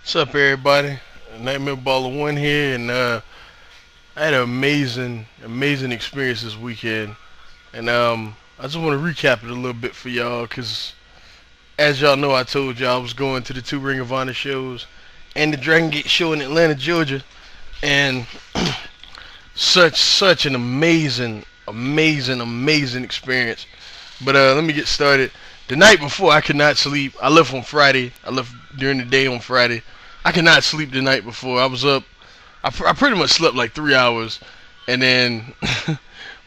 What's up, everybody? Nightmare Baller One here, and I had an amazing experience this weekend, and I just want to recap it a little bit for y'all, cause as y'all know, I told y'all I was going to the two Ring of Honor shows and the Dragon Gate show in Atlanta, Georgia, and such an amazing experience. But let me get started. The night before, I could not sleep. I left on Friday. I left during the day on Friday. I could not sleep the night before. I was up. I pretty much slept like 3 hours, and then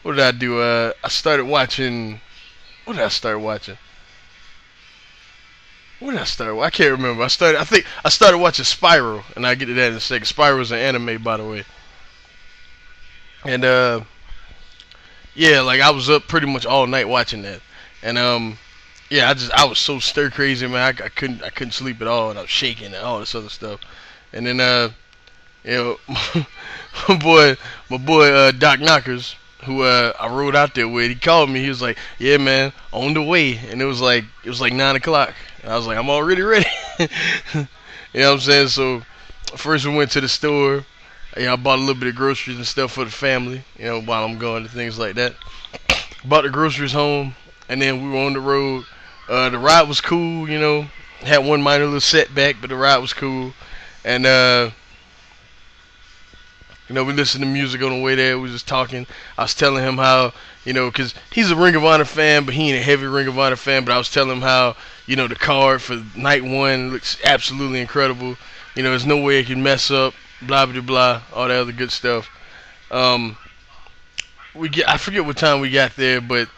what did I do? I started watching. What did I start watching? What did I start? I can't remember. I think I started watching Spiral, and I get to that in a second. Spiral is an anime, by the way, and yeah, like I was up pretty much all night watching that, and yeah, I was so stir crazy, man. I couldn't sleep at all, and I was shaking and all this other stuff, and then you know, my boy Doc Knockers, who I rode out there with, he called me. He was like, "Yeah, man, on the way," and it was like 9 o'clock. And I was like, "I'm already ready." You know what I'm saying? So first we went to the store. I bought a little bit of groceries and stuff for the family. While I'm going to things like that. Bought the groceries home, and then we were on the road. The ride was cool. Had one minor little setback, but the ride was cool. And we listened to music on the way there. We was just talking. I was telling him how, because he's a Ring of Honor fan, but he ain't a heavy Ring of Honor fan. But I was telling him how, the card for night one looks absolutely incredible. There's no way it can mess up. Blah blah blah. All that other good stuff. Um, I forget what time we got there, but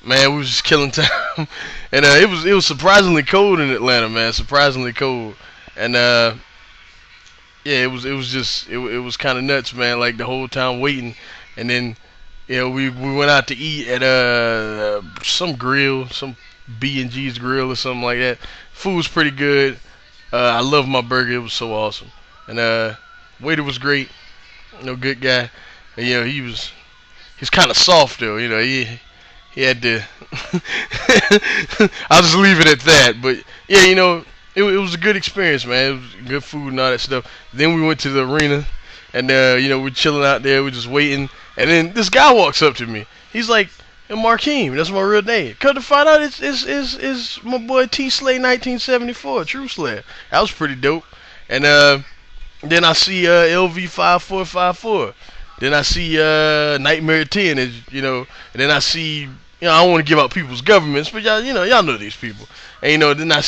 man, we was just killing time. And it was surprisingly cold in Atlanta, man. Surprisingly cold. And yeah, it was kind of nuts, man. Like the whole time waiting, and then we went out to eat at some grill, some B&G's grill or something like that. Food was pretty good. I love my burger. It was so awesome, and waiter was great. Good guy. And, he's kind of soft though. He had to. I'll just leave it at that. But yeah, it was a good experience, man. It was good food and all that stuff. Then we went to the arena, and we're chilling out there. We're just waiting, and then this guy walks up to me. He's like, "Hey, Markeem, that's my real name." Come to find out, it's my boy T Slay 1974, True Slayer. That was pretty dope. And then I see LV 5454. Then I see Nightmare 10, and then I see, I don't want to give out people's governments, but y'all know these people. And then I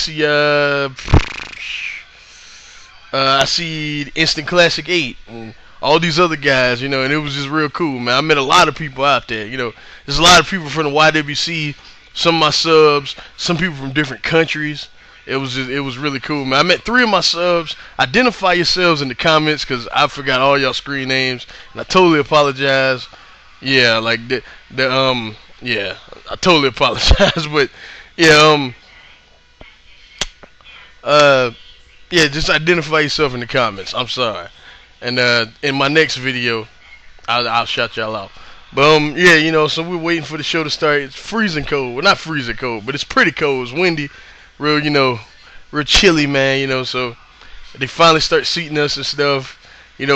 see Instant Classic 8 and all these other guys, and it was just real cool, man. I met a lot of people out there, there's a lot of people from the YWC, some of my subs, some people from different countries. It was really cool, man. I met 3 of my subs. Identify yourselves in the comments, because I forgot all y'all screen names, and I totally apologize. Yeah, like yeah, I totally apologize, but yeah, yeah, just identify yourself in the comments. I'm sorry, and in my next video, I'll shout y'all out. But yeah, so we're waiting for the show to start. It's freezing cold. Well, not freezing cold, but it's pretty cold. It's windy, real, real chilly, man. So they finally start seating us and stuff. We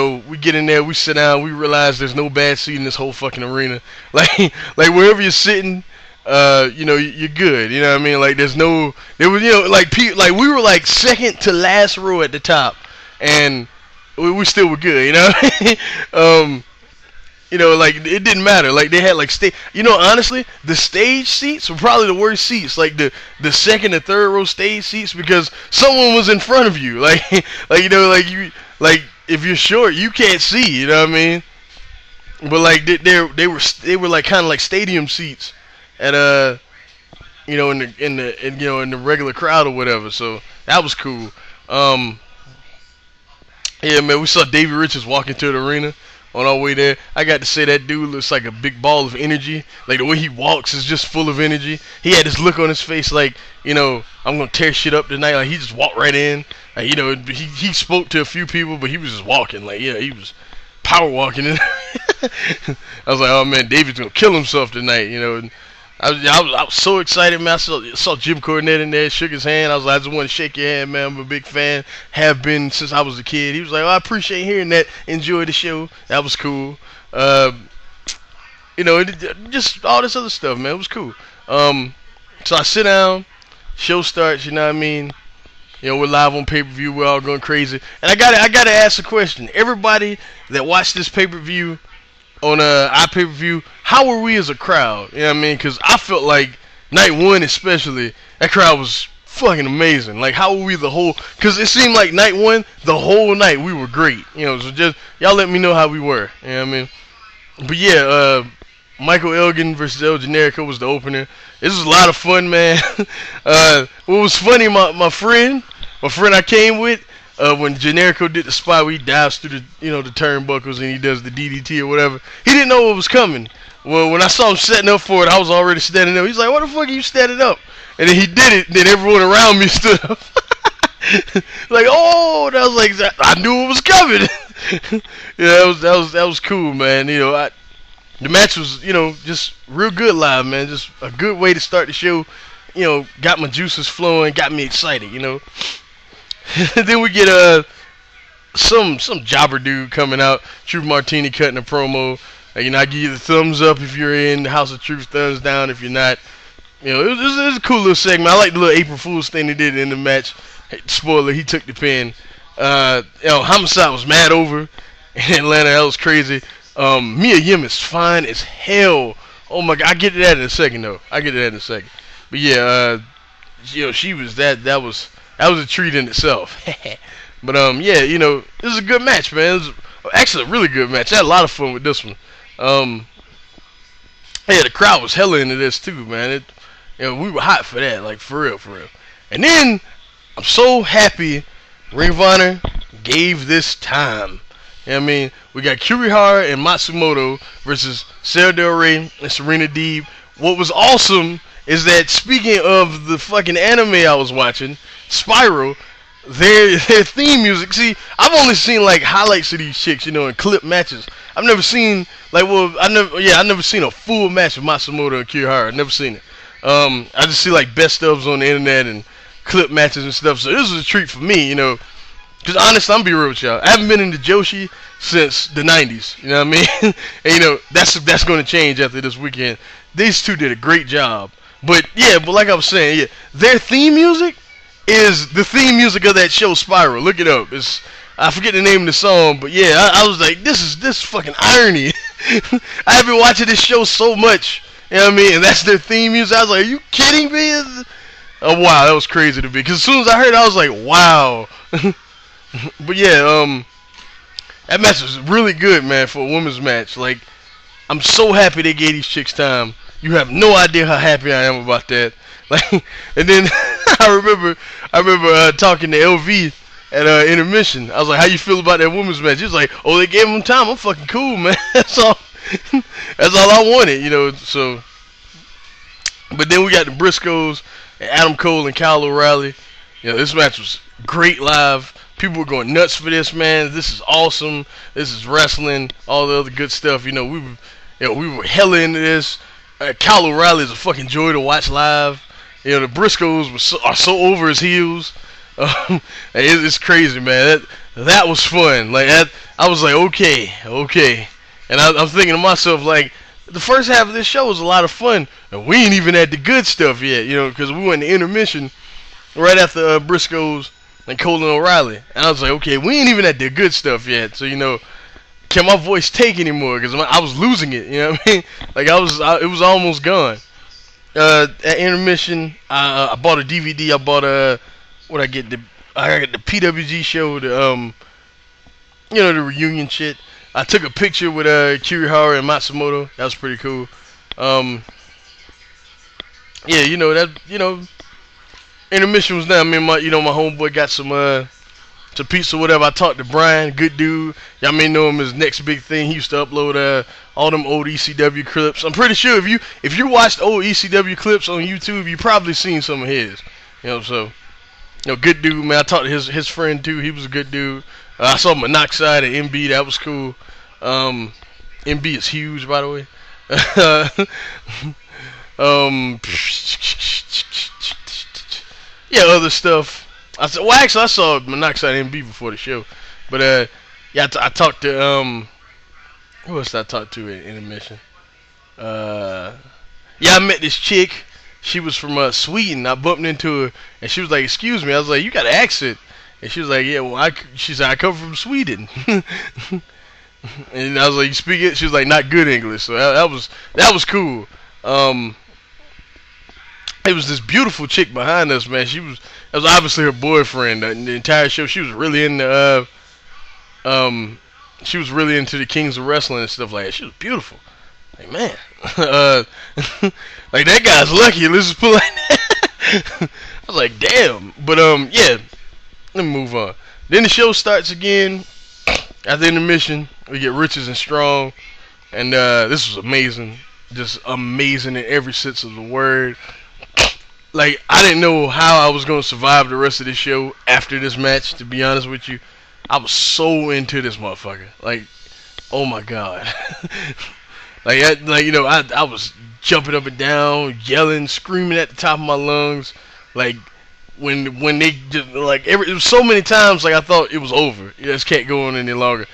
get in there, we sit down, we realize there's no bad seat in this whole fucking arena. Like wherever you're sitting, you're good. You know what I mean? Like there was, like we were like second to last row at the top, and we still were good. Like it didn't matter. Like they had like honestly, the stage seats were probably the worst seats. Like the second and third row stage seats, because someone was in front of you. Like if you're short, you can't see. You know what I mean? But like they were like kind of like stadium seats at in the regular crowd or whatever. So that was cool. Yeah, man, we saw Davey Richards walking to the arena on our way there. I got to say that dude looks like a big ball of energy. Like the way he walks is just full of energy. He had this look on his face like, I'm gonna tear shit up tonight. Like he just walked right in. Like, he spoke to a few people, but he was just walking. Like, yeah, he was power walking in. I was like, oh man, David's gonna kill himself tonight. I was so excited, man. I saw Jim Cornette in there, shook his hand. I was like, I just want to shake your hand, man. I'm a big fan. Have been since I was a kid. He was like, oh, I appreciate hearing that. Enjoy the show. That was cool. Uh, just all this other stuff, man. It was cool. So I sit down, show starts. You know what I mean? We're live on pay per view. We're all going crazy. And I gotta ask a question. Everybody that watched this pay per view on iPay per view, how were we as a crowd? You know what I mean? Because I felt like night one, especially, that crowd was fucking amazing. Like, how were we the whole? Because it seemed like night one, the whole night we were great. So just y'all let me know how we were. You know what I mean? But yeah, Michael Elgin versus El Generico was the opener. This was a lot of fun, man. What was funny, my friend I came with, when Generico did the spot where he dives through the turnbuckles and he does the DDT or whatever, he didn't know what was coming. Well, when I saw him setting up for it, I was already standing up. He's like, "What the fuck are you standing up?" And then he did it. Then everyone around me stood up. Like, oh, and I was like, I knew it was coming. Yeah, that was cool, man. The match was, just real good live, man. Just a good way to start the show. Got my juices flowing, got me excited. Then we get some jobber dude coming out, Truth Martini cutting a promo. I give you the thumbs up if you're in the House of Truth, thumbs down if you're not. It was a cool little segment. I like the little April Fool's thing they did in the match. Hey, spoiler, he took the pin. Homicide was mad over in Atlanta. That was crazy. Mia Yim is fine as hell. Oh my god, I get to that in a second though. But yeah, she was that was a treat in itself. But yeah, it was a good match, man. It was actually a really good match. I had a lot of fun with this one. Yeah, the crowd was hella into this too, man. We were hot for that, like for real. And then I'm so happy Ring of Honor gave this time. You know what I mean? We got Kirihara and Matsumoto versus Sarah Del Rey and Serena Deeb. What was awesome is that, speaking of the fucking anime I was watching, Spiral, their theme music. See, I've only seen like highlights of these chicks, in clip matches. I've never seen I've never seen a full match of Matsumoto and Kirihara. I've never seen it. I just see like best ofs on the internet and clip matches and stuff. So this was a treat for me, Because honestly, I'm gonna be real with y'all. I haven't been into Joshi since the 90s. You know what I mean? And that's gonna change after this weekend. These two did a great job. But like I was saying, their theme music is the theme music of that show Spiral. Look it up. I forget the name of the song, but I was like, this is fucking irony. I have been watching this show so much. You know what I mean? And that's their theme music. I was like, are you kidding me? Oh wow, that was crazy to me. Because as soon as I heard it, I was like, wow. But that match was really good, man, for a women's match. Like, I'm so happy they gave these chicks time. You have no idea how happy I am about that. Like, and then I remember talking to LV at intermission. I was like, "How you feel about that women's match?" He was like, "Oh, they gave him time. I'm fucking cool, man. That's all. That's all I wanted, So, but then we got the Briscoes, and Adam Cole and Kyle O'Reilly. This match was great live. People were going nuts for this, man. This is awesome. This is wrestling. All the other good stuff. We were hella into this. Kyle O'Reilly is a fucking joy to watch live. The Briscoes are so over his heels. It's crazy, man. That was fun. Like I was like, okay. And I'm thinking to myself, like, the first half of this show was a lot of fun, and we ain't even had the good stuff yet, because we went to intermission right after Briscoes and Cole and O'Reilly, and I was like, okay, we ain't even at the good stuff yet. So can my voice take anymore? Because I was losing it. You know what I mean? Like it was almost gone. At intermission, I bought a DVD. I bought I got the PWG show, the the reunion shit. I took a picture with Kirihara and Matsumoto. That was pretty cool. Intermission was done. Me and my homeboy got some pizza, whatever. I talked to Brian, good dude. Y'all may know him as Next Big Thing. He used to upload all them old ECW clips. I'm pretty sure if you watched old ECW clips on YouTube, you probably seen some of his. So good dude, man. I talked to his friend too. He was a good dude. I saw Monoxide at MB. That was cool. MB is huge, by the way. Um, yeah, other stuff. I said, well, actually, I saw Monoxide MB before the show, but yeah, I talked to who else did I talk to in intermission? Yeah, I met this chick. She was from Sweden. I bumped into her, and she was like, "Excuse me." I was like, "You got an accent," and she was like, "Yeah, well, she said I come from Sweden." And I was like, "You speak it?" She was like, "Not good English." So that was cool. Um, it was this beautiful chick behind us, man. That was obviously her boyfriend. The entire show, she was really into she was really into the Kings of Wrestling and stuff like that. She was beautiful. Like, man, like that guy's lucky. Let's just put it like that. I was like, damn. But yeah. Let me move on. Then the show starts again. At the intermission, we get Riches and Strong, and this was amazing. Just amazing in every sense of the word. Like, I didn't know how I was gonna survive the rest of this show after this match. To be honest with you, I was so into this motherfucker. Like, oh my god. I was jumping up and down, yelling, screaming at the top of my lungs. Like, when they just, like, it was so many times, like, I thought it was over. You just can't go on any longer.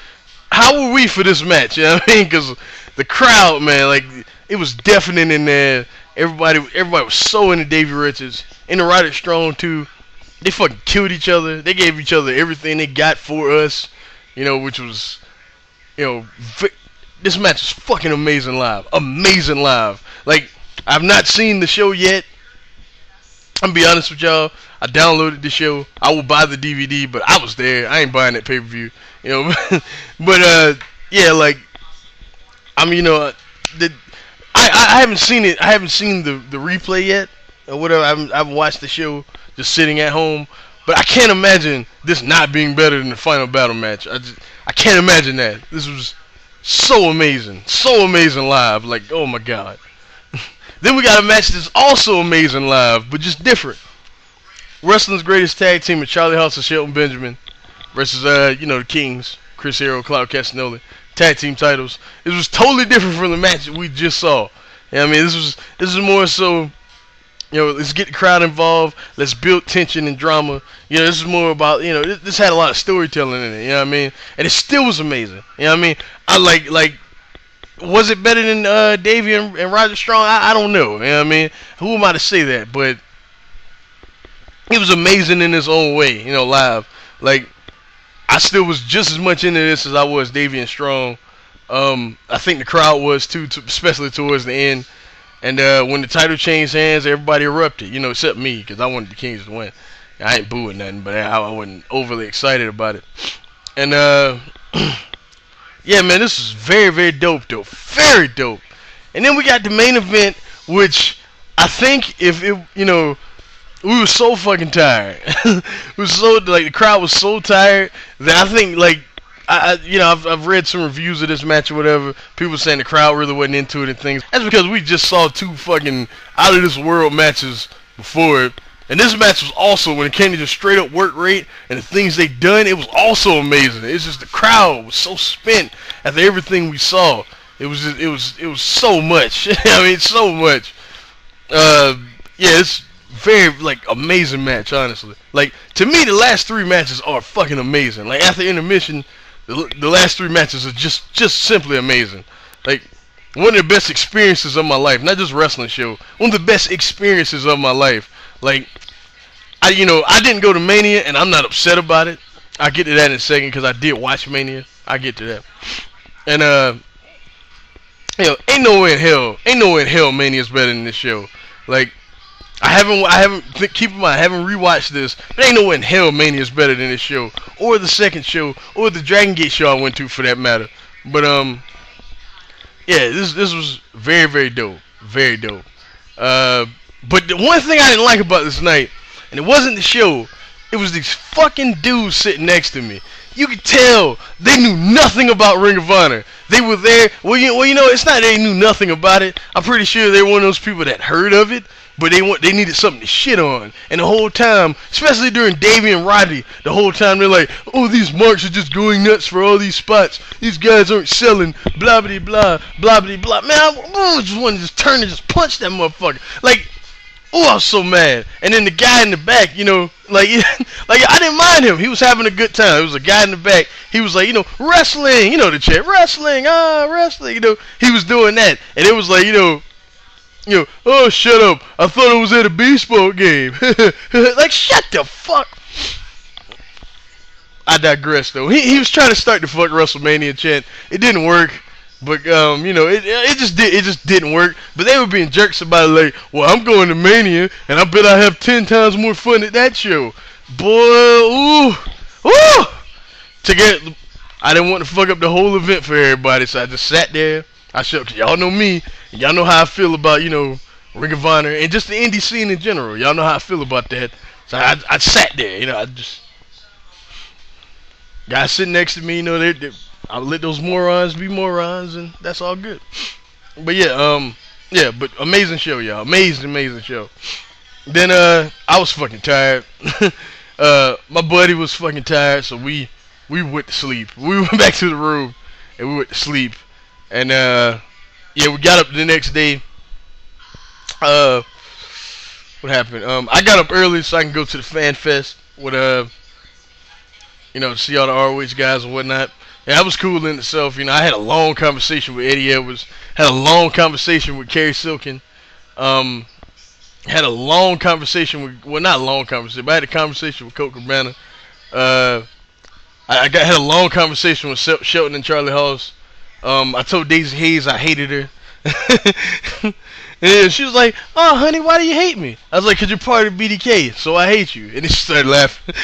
How were we for this match? You know what I mean? Because the crowd, man, like, it was deafening in there. Everybody was so into Davey Richards. Into Roderick Strong, too. They fucking killed each other. They gave each other everything they got for us. You know, which was, you know, this match was fucking amazing live. Amazing live. Like, I've not seen the show yet. I'm gonna be honest with y'all. I downloaded the show. I will buy the DVD, but I was there. I ain't buying that pay-per-view. You know, but yeah, like, I mean, you know, I haven't seen it. I haven't seen the replay yet, or whatever. I haven't watched the show just sitting at home. But I can't imagine this not being better than the final battle match. I can't imagine that. This was so amazing live. Like, oh my god. Then we got a match that's also amazing live, but just different. Wrestling's Greatest Tag Team of Charlie Haas and Shelton Benjamin versus the Kings, Chris Hero, Claudio Castagnoli, tag team titles. It was totally different from the match that we just saw. You know what I mean, this is more so, you know, let's get the crowd involved, let's build tension and drama. You know, this is more about, you know, this had a lot of storytelling in it, you know what I mean? And it still was amazing. You know what I mean? I like was it better than Davey and Roger Strong? I don't know. You know what I mean? Who am I to say that? But it was amazing in its own way, you know, live. Like, I still was just as much into this as I was Davey and Strong. I think the crowd was too, especially towards the end. And when the title changed hands, everybody erupted, you know, except me, because I wanted the Kings to win. I ain't booing nothing, but I wasn't overly excited about it. And yeah, man, this was very, very dope, though. Very dope. And then we got the main event, which I think if it, you know, we were so fucking tired. We were so, like, the crowd was so tired that I think, like, I've read some reviews of this match or whatever. People saying the crowd really wasn't into it and things. That's because we just saw two fucking out of this world matches before it. And this match was also, when it came to just straight up work rate and the things they done, it was also amazing. It's just the crowd was so spent after everything we saw. It was just, it was so much. I mean, so much. Yeah, it's very, like, amazing match, honestly. Like, to me, the last three matches are fucking amazing. Like, after intermission, the last three matches are just simply amazing. Like, one of the best experiences of my life. Not just wrestling show. One of the best experiences of my life. Like, I didn't go to Mania, and I'm not upset about it. I'll get to that in a second, because I did watch Mania. I'll get to that. And, ain't no way in hell Mania's better than this show. Like, keep in mind, I haven't rewatched this, but ain't no way in hell Mania's better than this show, or the second show, or the Dragon Gate show I went to, for that matter. But, yeah, this was very, very dope. Very dope. But the one thing I didn't like about this night, and it wasn't the show, it was these fucking dudes sitting next to me. You could tell they knew nothing about Ring of Honor. They were there. Well, you know, it's not they knew nothing about it. I'm pretty sure they were one of those people that heard of it. but they needed something to shit on. And the whole time, especially during Davey and Roddy, the whole time they're like, oh, these marks are just going nuts for all these spots. These guys aren't selling, blah, blah, blah, blah, blah, blah. Man, I just wanted to just turn and just punch that motherfucker. Like, oh, I was so mad. And then the guy in the back, you know, like I didn't mind him. He was having a good time. It was a guy in the back. He was like, you know, wrestling, you know, the chant, wrestling, wrestling, you know. He was doing that. And it was like, you know, oh, shut up. I thought I was at a baseball game. Like, shut the fuck. I digress, though. He was trying to start the fuck WrestleMania chant. It didn't work. But you know, it just didn't work. But they were being jerks about it, like, well, I'm going to Mania, and I bet I have 10 times more fun at that show. Boy, ooh. I didn't want to fuck up the whole event for everybody, so I just sat there. Cause y'all know me, and y'all know how I feel about, you know, Ring of Honor and just the indie scene in general. Y'all know how I feel about that. So I sat there, you know, I just guys sitting next to me, you know, I let those morons be morons, and that's all good. But yeah, but amazing show, y'all. Amazing show. Then I was fucking tired. My buddy was fucking tired, so we went to sleep. We went back to the room and we went to sleep. And yeah, we got up the next day. What happened? I got up early so I can go to the Fan Fest with you know, to see all the ROH guys and whatnot. Yeah, that was cool in itself. You know, I had a long conversation with Eddie Edwards. Had a long conversation with Kerry Silkin. Had a long conversation with, well, not a long conversation, but I had a conversation with Colt Cabana. I had a long conversation with Shelton and Charlie Haas. I told Daisy Hayes I hated her. And she was like, oh, honey, why do you hate me? I was like, because you're part of BDK, so I hate you. And then she started laughing.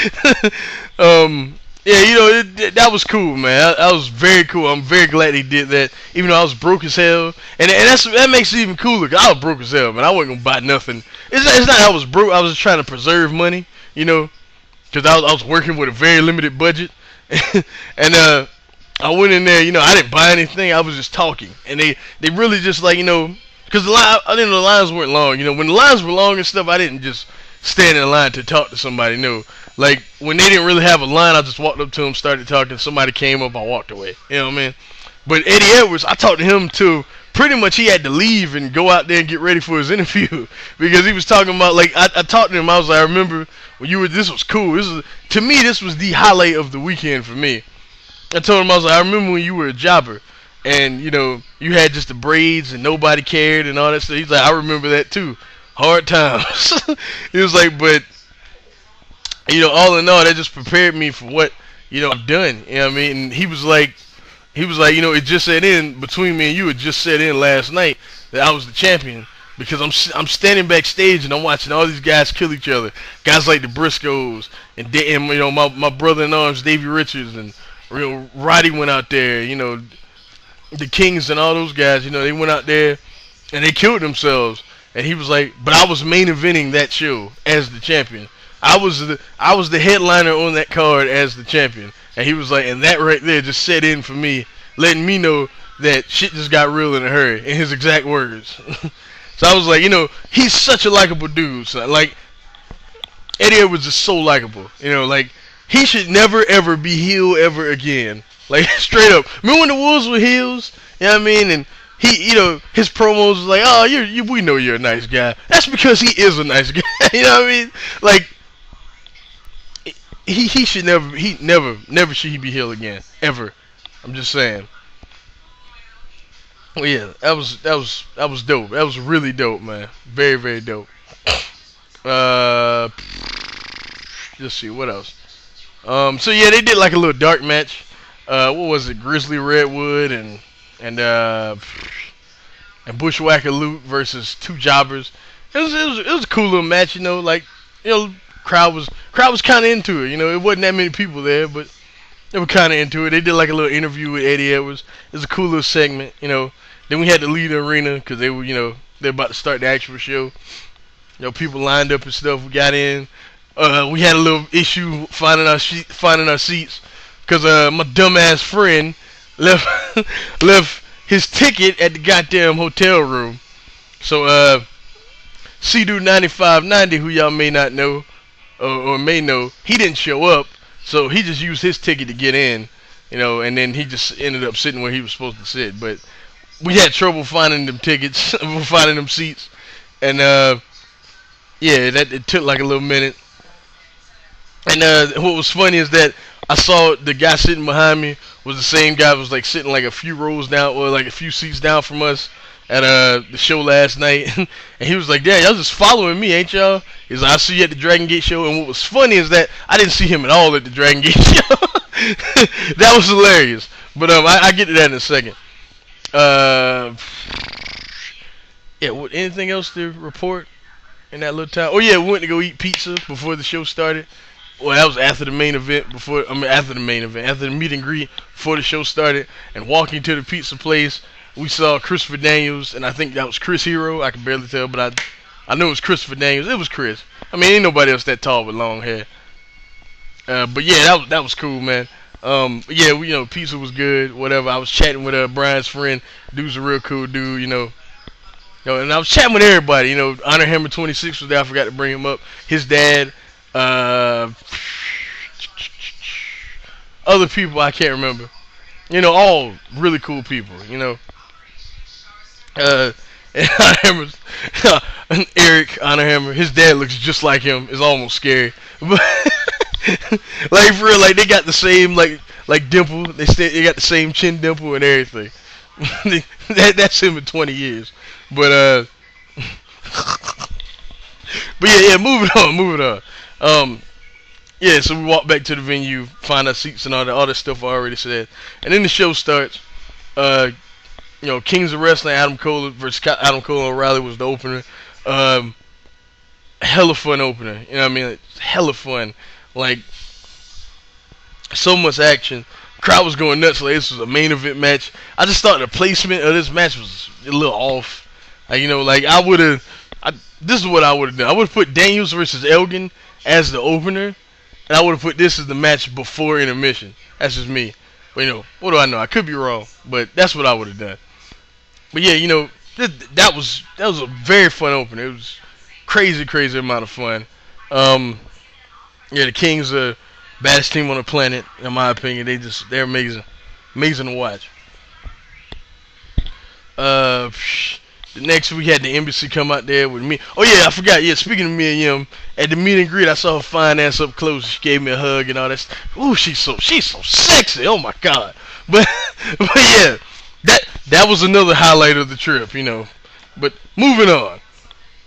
Yeah, you know, that was cool, man. That was very cool. I'm very glad he did that, even though I was broke as hell. And that makes it even cooler, because I was broke as hell, man. I wasn't going to buy nothing. It's not I was broke. I was just trying to preserve money, you know, because I was working with a very limited budget. And I went in there, you know, I didn't buy anything. I was just talking. And they really just, like, you know, because the lines weren't long. You know, when the lines were long and stuff, I didn't just stand in line to talk to somebody. No, like when they didn't really have a line, I just walked up to them, started talking. Somebody came up, I walked away. You know what I mean? But Eddie Edwards, I talked to him too. Pretty much, he had to leave and go out there and get ready for his interview because he was talking about, like, I talked to him. I was like, I remember when you were. This was cool. To me, this was the highlight of the weekend for me. I told him, I was like, I remember when you were a jobber. And, you know, you had just the braids and nobody cared and all that stuff. He's like, I remember that too. Hard times. He was like, but, you know, all in all, that just prepared me for what, you know, I've done. You know what I mean? And he was like, you know, it just set in, between me and you, it just set in last night that I was the champion. Because I'm standing backstage and I'm watching all these guys kill each other. Guys like the Briscoes and you know, my brother-in-arms, Davey Richards, and, you know, Roddy went out there, you know, the Kings and all those guys, you know, they went out there and they killed themselves. And he was like, but I was main eventing that show as the champion. I was the headliner on that card as the champion. And he was like, and that right there just set in for me, letting me know that shit just got real in a hurry, in his exact words. So I was like, you know, he's such a likable dude. So, like, Eddie Edwards is so likable. You know, like, he should never ever be heel ever again. Like, straight up. Remember when the Wolves were heels? You know what I mean? And he, you know, his promos was like, oh, we know you're a nice guy. That's because he is a nice guy. You know what I mean? Like, he should never should he be heel again. Ever. I'm just saying. Well, yeah, that was dope. That was really dope, man. Very, very dope. Let's see, what else? So yeah, they did like a little dark match. What was it? Grizzly Redwood and Bushwhacker Luke versus two jobbers. It was a cool little match, you know. Like, you know, crowd was kind of into it. You know, it wasn't that many people there, but they were kind of into it. They did like a little interview with Eddie Edwards. It was a cool little segment, you know. Then we had to leave the arena because they were, you know, they're about to start the actual show. You know, people lined up and stuff. We got in. We had a little issue finding our seats because my dumbass friend left his ticket at the goddamn hotel room. So C-Dude 9590, who y'all may not know or may know, he didn't show up, so he just used his ticket to get in, and then he just ended up sitting where he was supposed to sit. But we had trouble finding them tickets, finding them seats, and yeah, that it took like a little minute. And what was funny is that I saw the guy sitting behind me was the same guy who was like sitting like a few rows down or like a few seats down from us at the show last night. And he was like, "Yeah, y'all just following me, ain't y'all?" He's like, "I see you at the Dragon Gate show." And what was funny is that I didn't see him at all at the Dragon Gate show. That was hilarious. But I get to that in a second. Yeah, anything else to report in that little time? Oh yeah, we went to go eat pizza before the show started. Well, that was after the main event. After the meet and greet before the show started, and walking to the pizza place, we saw Christopher Daniels, and I think that was Chris Hero. I can barely tell, but I know it was Christopher Daniels. It was Chris. I mean, ain't nobody else that tall with long hair. But yeah, that was cool, man. Yeah, pizza was good. Whatever. I was chatting with Brian's friend. Dude's a real cool dude, and I was chatting with everybody. Honor Hammer 26 was there. I forgot to bring him up. His dad. Other people I can't remember. All really cool people. And Honor Hammer's, Eric Honor Hammer. His dad looks just like him. It's almost scary, but like for real, like they got the same like dimple. They got the same chin dimple and everything. That's him in 20 years. But yeah, moving on. Yeah, so we walked back to the venue, find our seats and all that stuff I already said. And then the show starts. Kings of Wrestling, Adam Cole versus Adam Cole and O'Reilly was the opener. Hella fun opener. You know what I mean? It's hella fun. Like, so much action. Crowd was going nuts. Like, this was a main event match. I just thought the placement of this match was a little off. Like, this is what I would have done. I would have put Daniels versus Elgin as the opener, and I would have put this as the match before intermission. That's just me. But, what do I know? I could be wrong, but that's what I would have done. But yeah, that was a very fun opener. It was crazy amount of fun. Yeah, the Kings are baddest team on the planet, in my opinion. They're amazing to watch. Next we had the embassy come out there with me. Oh yeah, I forgot. Yeah, speaking of me and Yim, at the meet and greet, I saw her fine ass up close. She gave me a hug and all that. Ooh, she's so sexy. Oh my god. But yeah, that was another highlight of the trip, But moving on.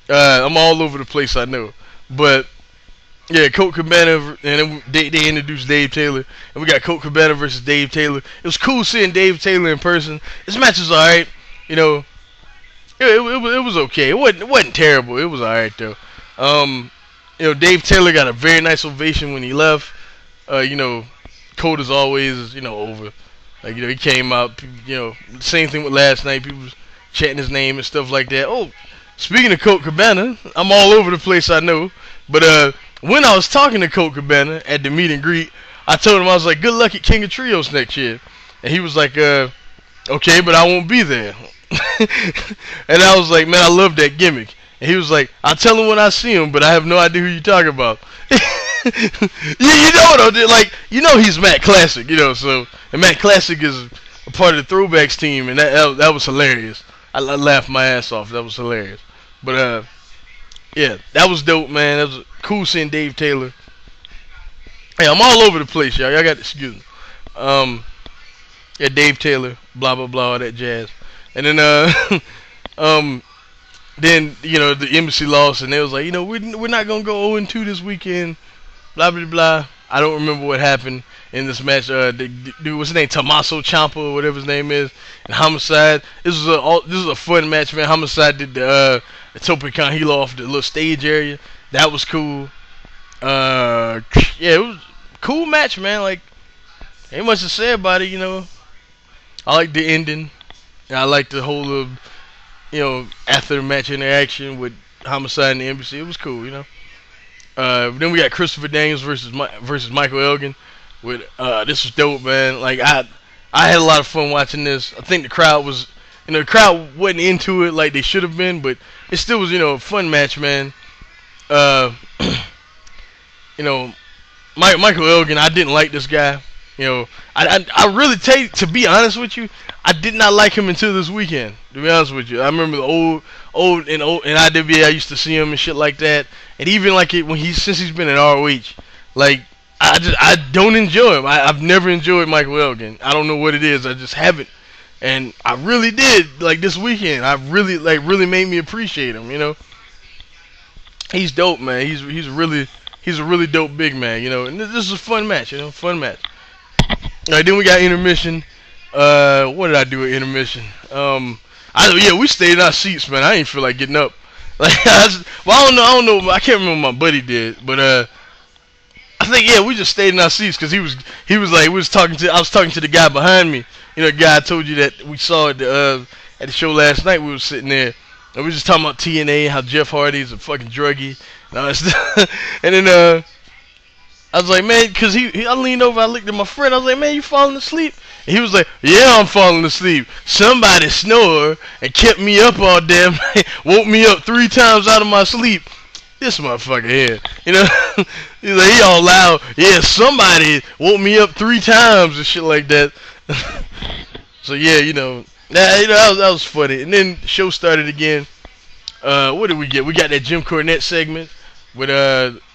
I'm all over the place, I know. But yeah, Colt Cabana, and then they introduced Dave Taylor, and we got Colt Cabana versus Dave Taylor. It was cool seeing Dave Taylor in person. This match was alright, It was okay. It wasn't terrible. It was alright though. Dave Taylor got a very nice ovation when he left. Colt is always, over. Like, he came out, same thing with last night. People was chanting his name and stuff like that. Oh, speaking of Colt Cabana, I'm all over the place, I know. But when I was talking to Colt Cabana at the meet and greet, I told him, I was like, good luck at King of Trios next year. And he was like, okay, but I won't be there. And I was like, man, I love that gimmick. And he was like, I'll tell him when I see him, but I have no idea who you're talking about. He's Matt Classic, so, and Matt Classic is a part of the Throwbacks team, and that was hilarious. I laughed my ass off. That was hilarious. But yeah, that was dope, man. That was cool seeing Dave Taylor. Hey, I'm all over the place, y'all. Y'all got to excuse me. Yeah, Dave Taylor, blah blah blah, all that jazz. And then then the embassy lost, and they was like, we're not gonna go 0-2 this weekend. Blah blah blah. I don't remember what happened in this match. Dude, what's his name? Tommaso Ciampa or whatever his name is, and Homicide. This was a fun match, man. Homicide did the Tope con Hilo off the little stage area. That was cool. Yeah, it was a cool match, man. Like, ain't much to say about it, I like the ending. I like the whole after the match interaction with Homicide and the embassy. It was cool, Then we got Christopher Daniels versus Michael Elgin. This was dope, man. Like, I had a lot of fun watching this. I think the crowd wasn't into it like they should have been, but it still was, a fun match, man. Uh, you know, Michael Elgin, I didn't like this guy. I really to be honest with you, I did not like him until this weekend. To be honest with you, I remember the old in IWA, I used to see him and shit like that, and even like it when since he's been in ROH, like I don't enjoy him. I've never enjoyed Michael Elgin. I don't know what it is. I just haven't, and I really did like this weekend. I really made me appreciate him. He's dope, man. He's a really dope big man, and this is a fun match, fun match. Alright, then we got intermission. What did I do at intermission? We stayed in our seats, man. I didn't feel like getting up. Like, I don't know. I can't remember what my buddy did, but I think we just stayed in our seats because he was like I was talking to the guy behind me. The guy I told you that we saw at the show last night. We were sitting there and we were just talking about TNA, how Jeff Hardy's a fucking druggie and all that stuff. And then I was like, man, because I leaned over, I looked at my friend, I was like, man, you falling asleep? And he was like, yeah, I'm falling asleep. Somebody snored and kept me up all damn night, woke me up 3 times out of my sleep. This motherfucker here, he's like, he all loud, yeah, somebody woke me up 3 times and shit like that. So yeah, that was funny. And then the show started again. What did we get? We got that Jim Cornette segment with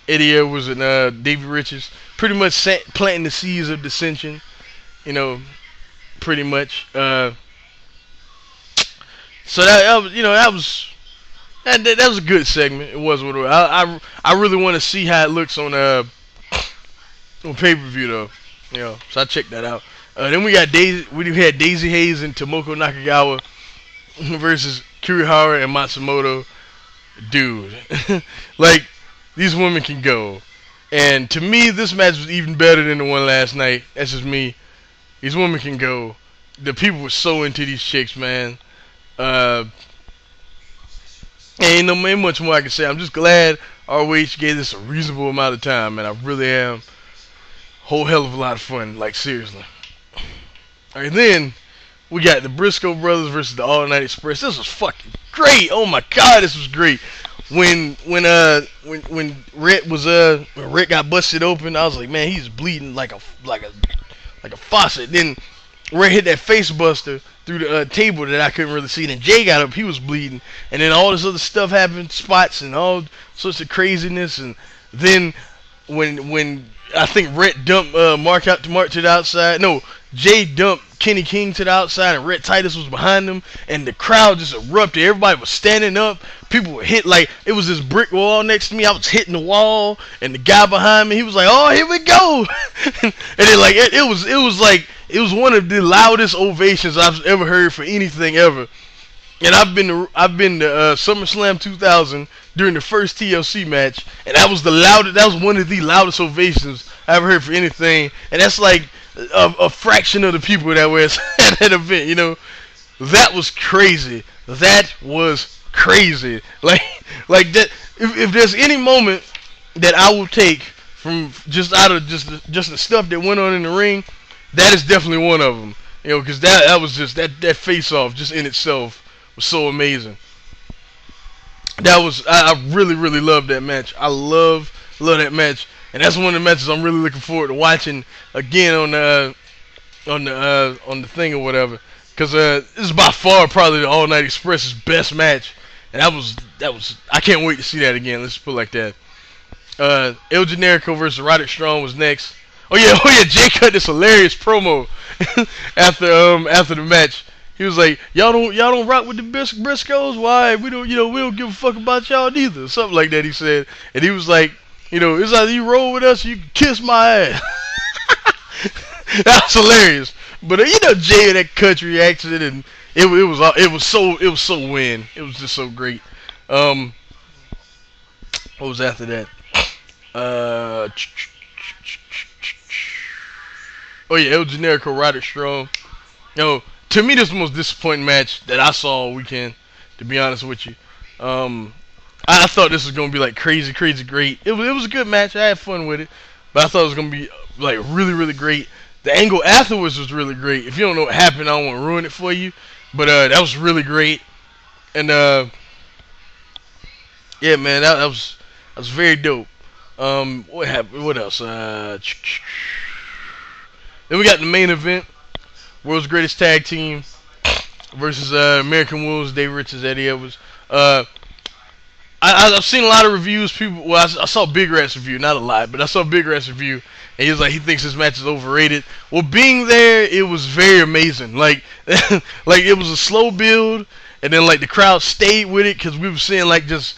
Eddie Edwards and Davey Richards, pretty much planting the seeds of dissension, pretty much. So that was that was a good segment. It was what it was. I really want to see how it looks on pay-per-view though, so I checked that out. Then we had Daisy Hayes and Tomoko Nakagawa versus Kurihara and Matsumoto. Dude, like, these women can go. And to me, this match was even better than the one last night. That's just me. These women can go. The people were so into these chicks, man. Ain't much more I can say. I'm just glad ROH gave this a reasonable amount of time, man. I really am. Whole hell of a lot of fun, like, seriously. Alright, then we got the Briscoe Brothers versus the All Night Express. This was fucking great. Oh my god, this was great. When Rhett got busted open, I was like, man, he's bleeding like a faucet. Then Rhett hit that face buster through the table that I couldn't really see. Then Jay got up, he was bleeding, and then all this other stuff happened, spots and all sorts of craziness. And then when I think Rhett dumped Mark to the outside. No, Jay dumped Kenny King to the outside, and Rhett Titus was behind him, and the crowd just erupted. Everybody was standing up. People were hit like it was this brick wall next to me. I was hitting the wall, and the guy behind me, he was like, "Oh, here we go!" And then like it was one of the loudest ovations I've ever heard for anything ever. And I've been to SummerSlam 2000 during the first TLC match, and that was one of the loudest ovations I ever heard for anything. And that's like a fraction of the people that were at that event. That was crazy. That was crazy. Like that. If there's any moment that I will take from just out of just the stuff that went on in the ring, that is definitely one of them. Because that was just that face off just in itself was so amazing. I really loved that match. I love that match, and that's one of the matches I'm really looking forward to watching again on the thing or whatever. Because this is by far probably the All Night Express's best match, and that was I can't wait to see that again. Let's put it like that. El Generico versus Roderick Strong was next. Oh yeah, Jay cut this hilarious promo after the match. He was like, y'all don't rock with the Briscoes? Why? We don't give a fuck about y'all neither. Something like that he said. And he was like, it's either you roll with us or you can kiss my ass. That was hilarious. But Jay in that country accent, and it was so win. It was just so great. What was after that? Oh yeah, El Generico, Roderick Strong. To me, this was the most disappointing match that I saw all weekend, to be honest with you. I thought this was going to be like crazy great. It was a good match. I had fun with it. But I thought it was going to be like really great. The angle afterwards was really great. If you don't know what happened, I don't want to ruin it for you. But that was really great. And Yeah, man, that was very dope. What happened? What else? Then we got the main event, World's Greatest Tag Team versus American Wolves, Dave Richards, Eddie Edwards. Uh, I've seen a lot of reviews. People, well, I saw Big Rat's review, not a lot, but I saw Big Rat's review, and he was like, he thinks this match is overrated. Well, being there, it was very amazing. Like, like it was a slow build, and then like the crowd stayed with it because we were seeing like just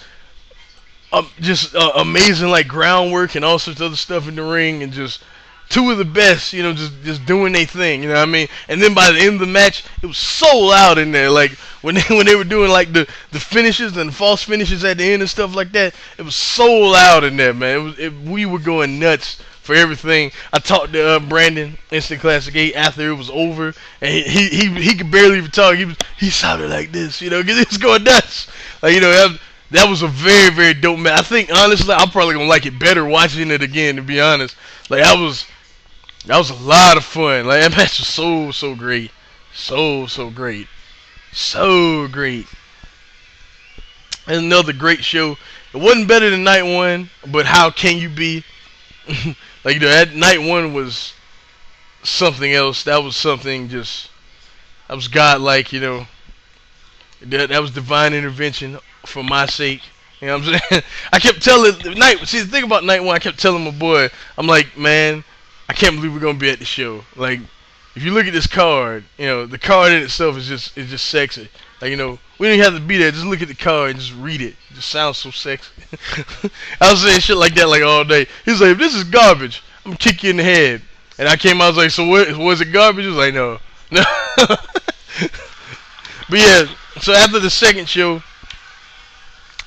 amazing like groundwork and all sorts of other stuff in the ring, and just two of the best, just doing their thing, you know what I mean? And then by the end of the match, it was so loud in there, like when they were doing like the finishes and the false finishes at the end and stuff like that, it was so loud in there, man. We were going nuts for everything. I talked to Brandon, Instant Classic 8, after it was over, and he could barely even talk. He sounded like this, because he was going nuts. Like, that was a very, very dope match. I think, honestly, I'm probably going to like it better watching it again, to be honest. Like, that was a lot of fun. Like, that match was so great. So great. So great. And another great show. It wasn't better than night one, but how can you be? Like, that night one was something else. That was something that was godlike, That was divine intervention for my sake. You know what I'm saying? I kept telling see, the thing about night one, I kept telling my boy, I'm like, man, I can't believe we're gonna be at the show. Like, if you look at this card, the card in itself is just sexy. Like, we don't even have to be there. Just look at the card and just read it. It just sounds so sexy. I was saying shit like that like all day. He's like, if this is garbage, I'm gonna kick you in the head. And I came out, I was like, so what? Was it garbage? He was like, no. But yeah, so after the second show,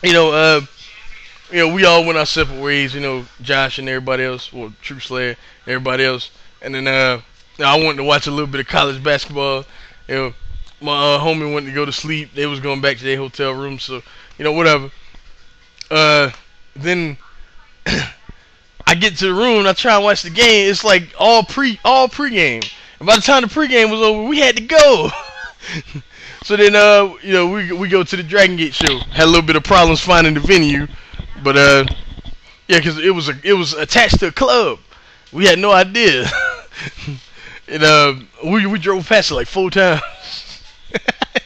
we all went our separate ways. Josh and everybody else, well, True Slayer, and everybody else, and then I wanted to watch a little bit of college basketball. My homie wanted to go to sleep. They was going back to their hotel room, so whatever. Then I get to the room and I try and watch the game. It's like all pregame. And by the time the pregame was over, we had to go. So then, we go to the Dragon Gate show. Had a little bit of problems finding the venue, but yeah, because it was attached to a club. We had no idea, and we drove past it like 4 times.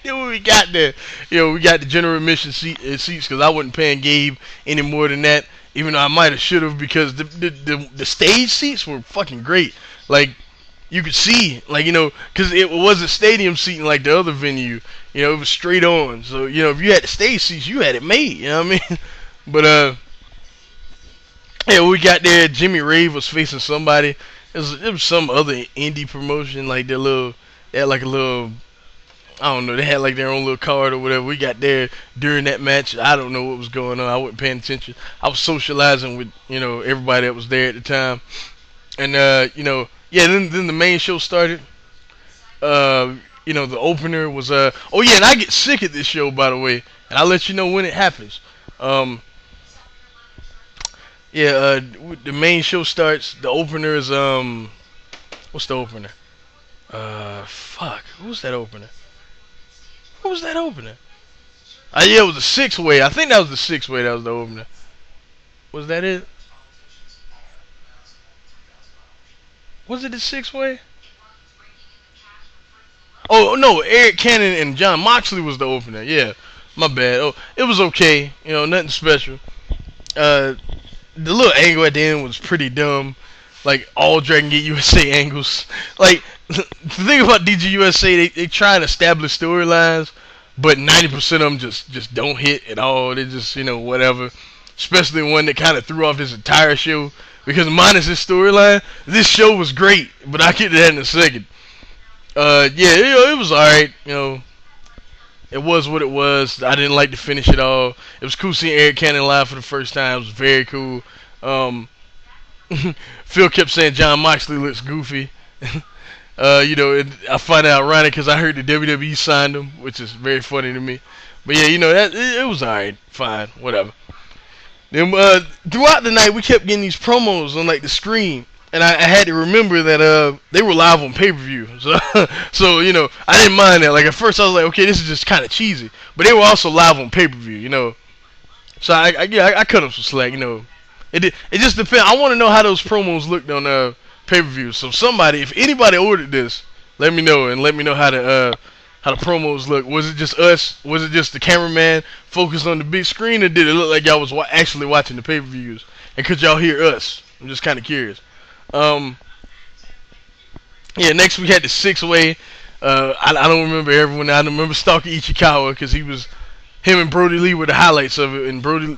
Then when we got there, we got the general admission seats because I wasn't paying Gabe any more than that, even though I might have should have, because the stage seats were fucking great. Like, you could see, like, because it wasn't stadium seating like the other venue. It was straight on. So, if you had the stage seats, you had it made. You know what I mean? But, yeah, when we got there, Jimmy Rave was facing somebody. It was some other indie promotion, like they had like a little, I don't know, they had like their own little card or whatever. We got there during that match. I don't know what was going on. I wasn't paying attention. I was socializing with, everybody that was there at the time. And, yeah, then the main show started. The opener was oh yeah, and I get sick at this show, by the way, and I'll let you know when it happens. Yeah, the main show starts. The opener is what's the opener? Fuck, who was that opener? What was that opener? Yeah, it was the 6-way. I think that was the 6-way. That was the opener. Was that it? Was it the 6-way? Oh no, Eric Cannon and John Moxley was the opener. Yeah, my bad. Oh, it was okay. Nothing special. The little angle at the end was pretty dumb. Like, all Dragon Gate USA angles. Like, the thing about DG USA, they try and establish storylines, but 90% of them just don't hit at all. They just, whatever. Especially one that kind of threw off this entire show. Because minus this storyline, this show was great. But I'll get to that in a second. Yeah, it was alright. It was what it was. I didn't like to finish it all. It was cool seeing Eric Cannon live for the first time. It was very cool. Phil kept saying John Moxley looks goofy. I find it ironic because I heard the WWE signed him, which is very funny to me. But yeah, that it was alright. Fine, whatever. Then throughout the night, we kept getting these promos on like the screen, and I had to remember that they were live on pay-per-view. So, I didn't mind that. Like, at first I was like, okay, this is just kind of cheesy, but they were also live on pay-per-view. So I cut him some slack. It just depends. I want to know how those promos looked on pay per view. So somebody, if anybody ordered this, let me know and let me know how the promos look. Was it just us? Was it just the cameraman focused on the big screen, or did it look like y'all was actually watching the pay per views? And could y'all hear us? I'm just kind of curious. Yeah. Next we had the 6-way. I don't remember everyone. I remember Stalker Ichikawa because him and Brody Lee were the highlights of it. And Brody,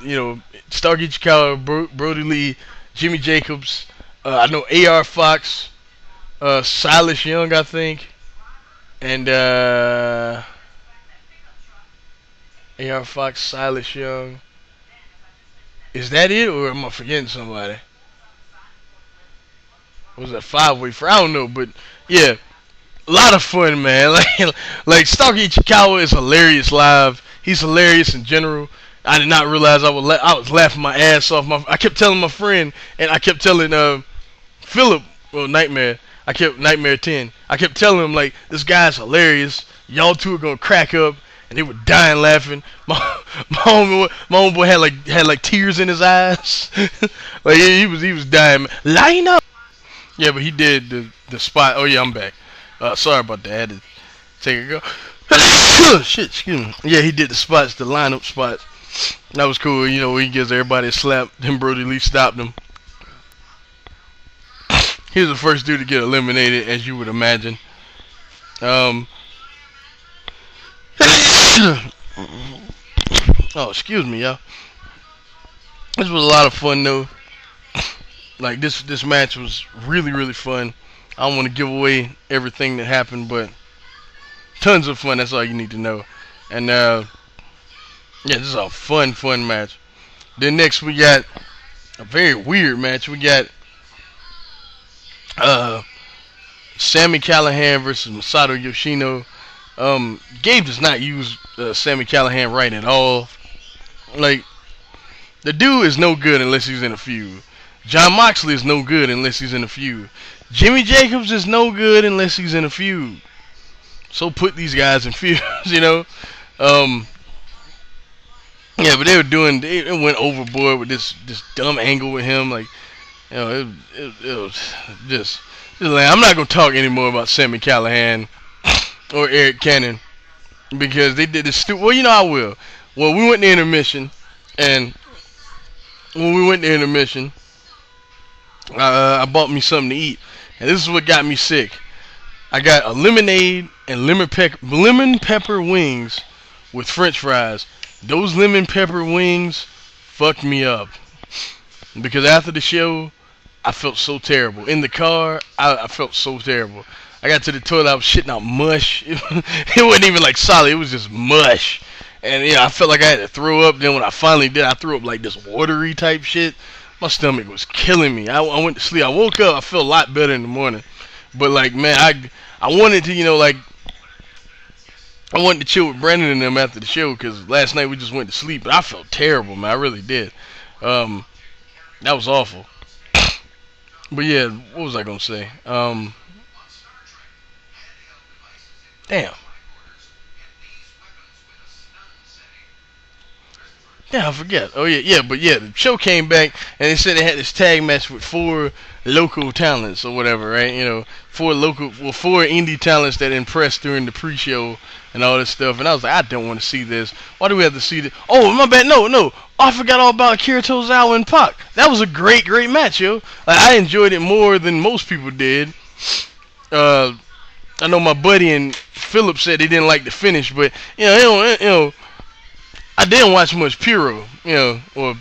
Stalker Ichikawa, Brody Lee, Jimmy Jacobs. I know AR Fox, Silas Young, I think, and AR Fox, Silas Young. Is that it, or am I forgetting somebody? Was that 5-way? I don't know, but yeah, a lot of fun, man. Like Stalker Ichikawa is hilarious live. He's hilarious in general. I did not realize I was laughing my ass off. I kept telling my friend, and I kept telling Philip, Nightmare. Nightmare 10. I kept telling him like, this guy's hilarious. Y'all two are gonna crack up, and they were dying laughing. My homeboy had like tears in his eyes. Like he was dying. Line up. Yeah, but he did the spot. Oh yeah, I'm back. Sorry about that. I had to take a go. Shit, excuse me. Yeah, he did the spots, the lineup spots. That was cool. He gives everybody a slap. Then Brody Lee stopped him. He was the first dude to get eliminated, as you would imagine. Oh, excuse me, y'all. This was a lot of fun, though. Like, this match was really, really fun. I don't want to give away everything that happened, but tons of fun. That's all you need to know. And, yeah, this is a fun match. Then next we got a very weird match. We got Sami Callihan versus Masato Yoshino. Gabe does not use Sami Callihan right at all. Like, the dude is no good unless he's in a feud. Jon Moxley is no good unless he's in a feud. Jimmy Jacobs is no good unless he's in a feud. So put these guys in feuds, Yeah, but they went overboard with this dumb angle with him. Like, it was just like, I'm not gonna talk anymore about Sami Callihan or Eric Cannon because they did this stupid. Well, I will. Well, we went to intermission, and when we went to intermission, I bought me something to eat, and this is what got me sick. I got a lemonade and lemon pepper wings with French fries. Those lemon pepper wings fucked me up because after the show, I felt so terrible. In the car, I felt so terrible. I got to the toilet, I was shitting out mush. It wasn't even like solid, it was just mush. And I felt like I had to throw up. Then when I finally did, I threw up like this watery type shit. My stomach was killing me. I went to sleep. I woke up, I felt a lot better in the morning. But like, man, I wanted to, I wanted to chill with Brandon and them after the show because last night we just went to sleep. But I felt terrible, man. I really did. That was awful. But yeah, what was I gonna say? Damn. Yeah, I forget. Oh yeah, but yeah, the show came back and they said they had this tag match with 4 local talents or whatever, right? 4 indie talents that impressed during the pre-show and all this stuff. And I was like, I don't want to see this. Why do we have to see this? Oh, my bad. No. Oh, I forgot all about Akira Tozawa and Pac. That was a great match, yo. Like, I enjoyed it more than most people did. I know my buddy and Philip said he didn't like the finish, but I didn't watch much Puro, or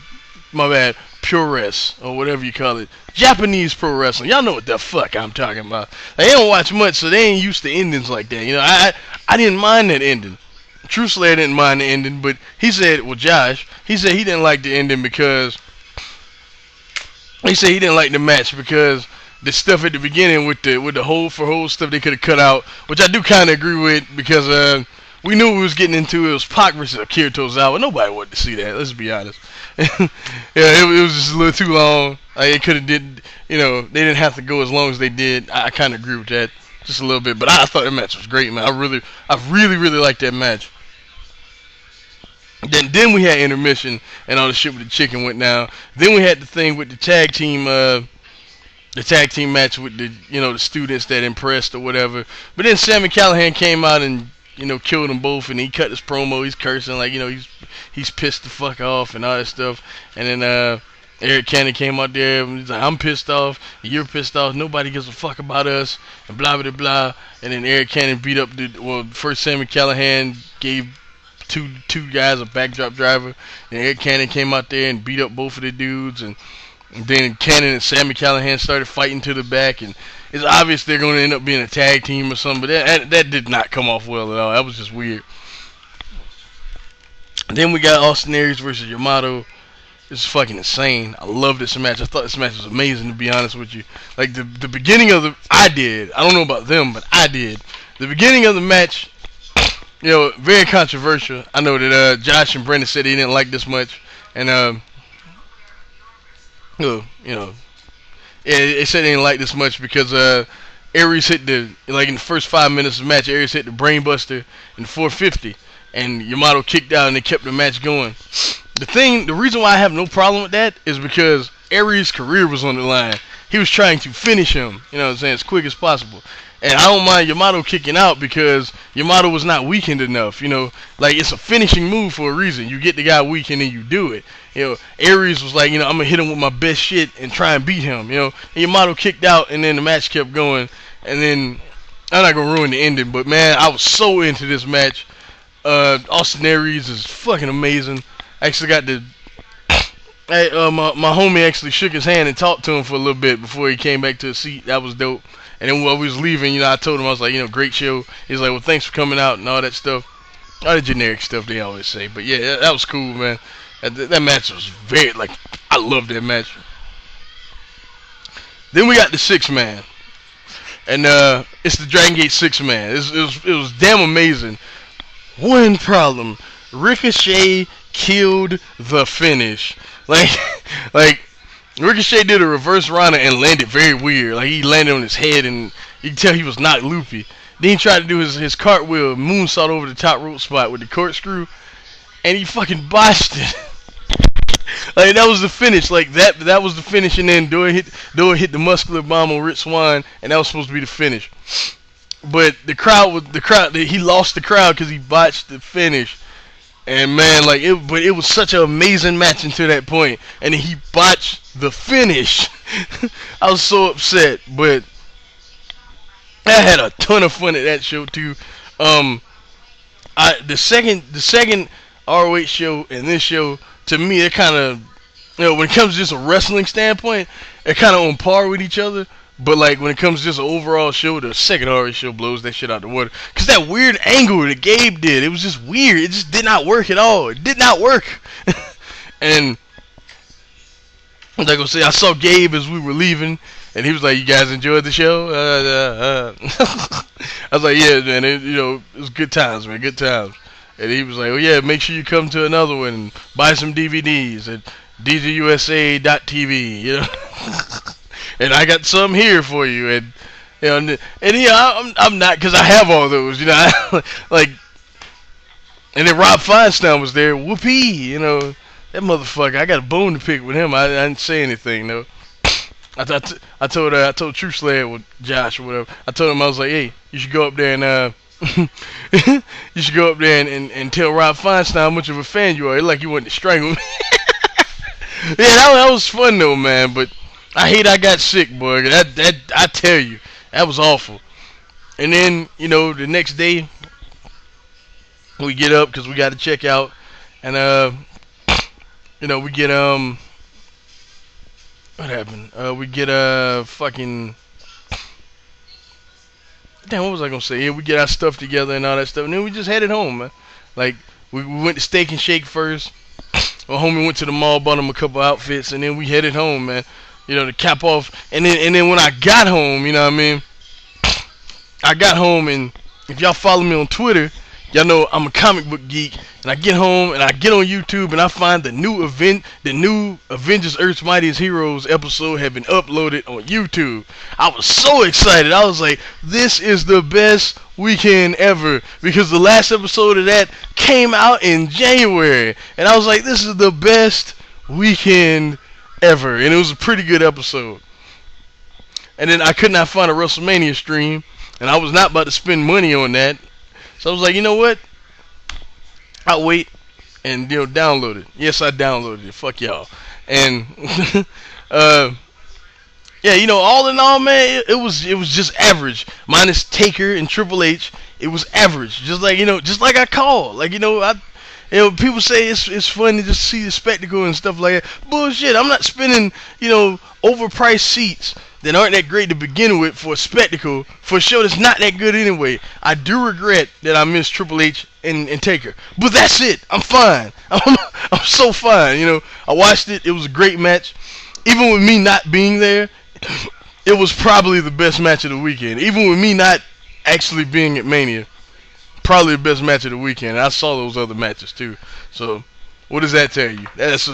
my bad, Pures, or whatever you call it. Japanese pro wrestling. Y'all know what the fuck I'm talking about. They don't watch much, so they ain't used to endings like that. I didn't mind that ending. True Slayer didn't mind the ending, but he said, Josh, he said he didn't like the ending because he said he didn't like the match because the stuff at the beginning with the hole for hole stuff they could have cut out, which I do kind of agree with because we knew we was getting into. It was Pac versus Akira Tozawa. Nobody wanted to see that. Let's be honest. Yeah, it was just a little too long. It could have did. They didn't have to go as long as they did. I kind of agree with that just a little bit. But I thought that match was great, man. I really liked that match. Then we had intermission and all the shit with the chicken went down. Then we had the thing with the tag team match with the the students that impressed or whatever. But then Sami Callihan came out and killed them both, and he cut his promo. He's cursing like he's pissed the fuck off and all that stuff. And then Eric Cannon came out there and he's like, I'm pissed off, you're pissed off, nobody gives a fuck about us, and blah blah blah. And then Eric Cannon beat up first Sami Callihan gave two guys a backdrop driver, and Eric Cannon came out there and beat up both of the dudes, and then Cannon and Sami Callihan started fighting to the back, and it's obvious they're going to end up being a tag team or something, but that did not come off well at all. That was just weird. Then we got Austin Aries versus Yamato. This is fucking insane. I love this match. I thought this match was amazing, to be honest with you. Like, the beginning of I don't know about them, but I did. The beginning of the match, very controversial. I know that Josh and Brendan said he didn't like this much, and they said they didn't like this much because Aries hit in the first 5 minutes of the match, Aries hit the brainbuster in 450, and Yamato kicked out and they kept the match going. The reason why I have no problem with that is because Aries' career was on the line. He was trying to finish him, as quick as possible. And I don't mind Yamato kicking out because Yamato was not weakened enough. It's a finishing move for a reason. You get the guy weak and then you do it. Aries was like, I'm going to hit him with my best shit and try and beat him. And Yamato kicked out and then the match kept going. And then, I'm not going to ruin the ending, but man, I was so into this match. Austin Aries is fucking amazing. I actually got my homie actually shook his hand and talked to him for a little bit before he came back to his seat. That was dope. And then while we was leaving, I told him, I was like, great show. He's like, well, thanks for coming out and all that stuff. All the generic stuff they always say. But yeah, that was cool, man. That match was I loved that match. Then we got the 6-man. And it's the Dragon Gate 6-man. It was damn amazing. One problem. Ricochet killed the finish. Like Ricochet did a reverse Rana and landed very weird. Like, he landed on his head and you can tell he was not loopy. Then he tried to do his cartwheel moonsault over the top rope spot with the corkscrew, and he fucking botched it. Like, that was the finish. Like, that was the finish, and then Doyle hit the muscular bomb on Rich Swann, and that was supposed to be the finish. But he lost the crowd because he botched the finish. And man, it was such an amazing match until that point, and then he botched the finish. I was so upset, but I had a ton of fun at that show too. The second ROH show and this show, to me, they're kind of, when it comes to just a wrestling standpoint, they're kind of on par with each other. But when it comes to just an overall show, the second ROH show blows that shit out the water. Cause that weird angle that Gabe did, it was just weird. It just did not work at all. It did not work. And like I say, I saw Gabe as we were leaving, and he was like, "You guys enjoyed the show?" I was like, "Yeah, man. It was good times, man. Good times." And he was like, "Oh yeah, make sure you come to another one and buy some DVDs at DJUSA.tv." And I got some here for you, and I'm not, because I have all those, and then Rob Feinstein was there, whoopee, that motherfucker. I got a bone to pick with him. I didn't say anything though. I told True Slayer with Josh or whatever. I told him, I was like, hey, you should go up there and you should go up there and tell Rob Feinstein how much of a fan you are. It's like you wanted to strangle me. Yeah, that was fun though, man. But I hate I got sick, boy. That I tell you, that was awful. And then, the next day, we get up because we got to check out, and we get what happened? We get fucking, damn, what was I gonna say? Yeah, we get our stuff together and all that stuff, and then we just headed home, man. Like, we went to Steak and Shake first. My homie went to the mall, bought him a couple outfits, and then we headed home, man. To cap off, and then when I got home, I got home, and if y'all follow me on Twitter, Y'all know I'm a comic book geek, and I get home and I get on YouTube and I find the new Avengers Earth's Mightiest Heroes episode had been uploaded on YouTube. I was so excited. I was like, this is the best weekend ever, because the last episode of that came out in January, and I was like, this is the best weekend ever, and it was a pretty good episode. And then I could not find a WrestleMania stream, and I was not about to spend money on that. So I was like, you know what? I'll wait and download it. Yes, I downloaded it. Fuck y'all. And yeah, all in all, man, it was just average. Minus Taker and Triple H, it was average. Just like just like I called. Like people say it's fun to just see the spectacle and stuff like that. Bullshit. I'm not spending overpriced seats that aren't that great to begin with for a spectacle for a show that's not that good anyway. I do regret that I missed Triple H and Taker, but that's it. I'm fine. I'm so fine. I watched it. It was a great match. Even with me not being there, it was probably the best match of the weekend. Even with me not actually being at Mania, probably the best match of the weekend. I saw those other matches too. So what does that tell you? It's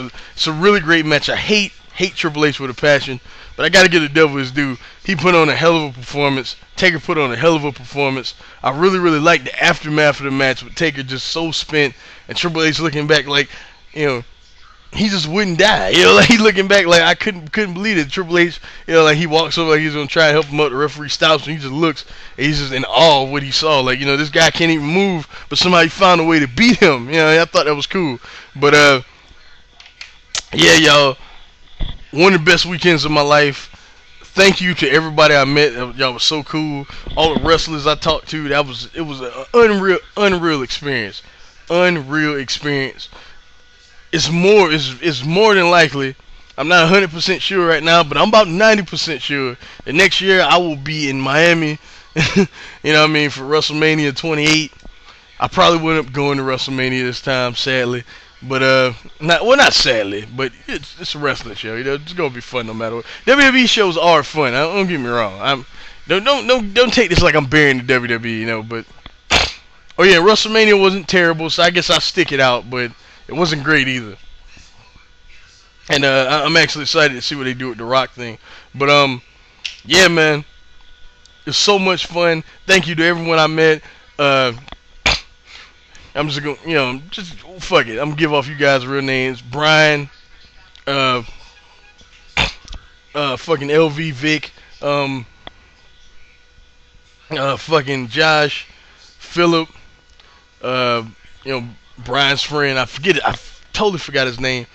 a really great match. I hate Triple H with a passion, but I gotta give the devil his due. He put on a hell of a performance. Taker put on a hell of a performance. I really, really liked the aftermath of the match with Taker just so spent and Triple H looking back like, he just wouldn't die. Like he looking back like I couldn't believe it. Triple H, like he walks over like he's gonna try and help him up. The referee stops and he just looks and he's just in awe of what he saw. Like, this guy can't even move, but somebody found a way to beat him. I thought that was cool. But yeah, y'all, one of the best weekends of my life. Thank you to everybody I met. Y'all was so cool. All the wrestlers I talked to, it was an unreal experience. Unreal experience. It's more than likely. I'm not 100% sure right now, but I'm about 90% sure that next year I will be in Miami. For WrestleMania 28. I probably wouldn't end up going to WrestleMania this time, sadly. But not sadly, but it's a wrestling show. It's gonna be fun no matter what. WWE shows are fun. Don't get me wrong. Don't take this like I'm burying the WWE. But oh yeah, WrestleMania wasn't terrible, so I guess I'll stick it out. But it wasn't great either. And I'm actually excited to see what they do with the Rock thing. But yeah, man, it's so much fun. Thank you to everyone I met. I'm just gonna, just fuck it. I'm gonna give off you guys real names. Brian, fucking LV Vic, fucking Josh, Philip, Brian's friend. I forget it. I totally forgot his name.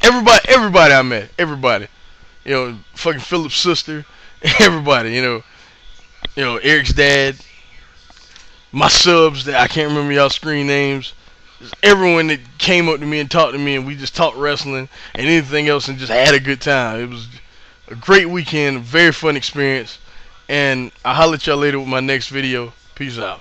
Everybody I met. Everybody. Fucking Philip's sister. Everybody. Eric's dad. My subs that I can't remember y'all screen names. Just everyone that came up to me and talked to me, and we just talked wrestling and anything else and just had a good time. It was a great weekend, a very fun experience, and I'll holler at y'all later with my next video. Peace out.